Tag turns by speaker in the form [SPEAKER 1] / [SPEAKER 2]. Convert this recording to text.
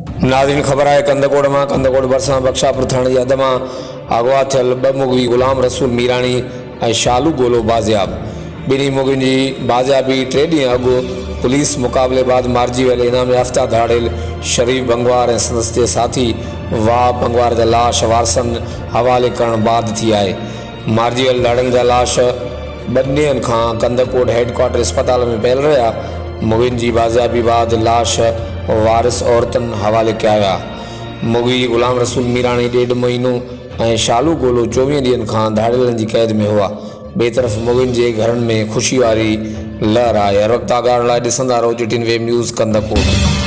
[SPEAKER 1] नाज़रीन ख़बर है कंदकोट में कंदकोट भरिसां बख्शापुर थाणे जी हद में अगवा थियल ब मुगी गुलाम रसूल मीराणी ऐं शालू गोलो बाज़ियाब। बिन्हीं मुगियुनि जी बाज़ियाबी 3 ॾींहं अॻु पुलिस मुक़ाबले बाद मारिजी वियल इनाम याफ़्ता धाड़ेल शरीफ़ बंगवार ऐं संदसि साथी वाह बंगवार जा लाश वारसनि हवाले करण बाद थी आहे। मारिजी वियल धाड़नि जा लाश 2 ॾींहंनि खां कंदकोट हेडक्वार्टर अस्पताल में पियल रहिया। मुगियुनि जी बाज़ियाबी बाद लाश वारिस औरतन हवाले किया विया। मुगी गुलाम रसूल मीराणी 1.5 महीनो ऐं शालू गोलो 24 ॾींहंनि खां धाड़ेलनि जी क़ैद में हुआ। ॿिए तरफ़ मुगियुनि जे घरनि में ख़ुशी वारी लहर आहे। हर वक़्तु आगाह लाइ ॾिसंदा रहो GTN वेब न्यूज़ कंदकोट।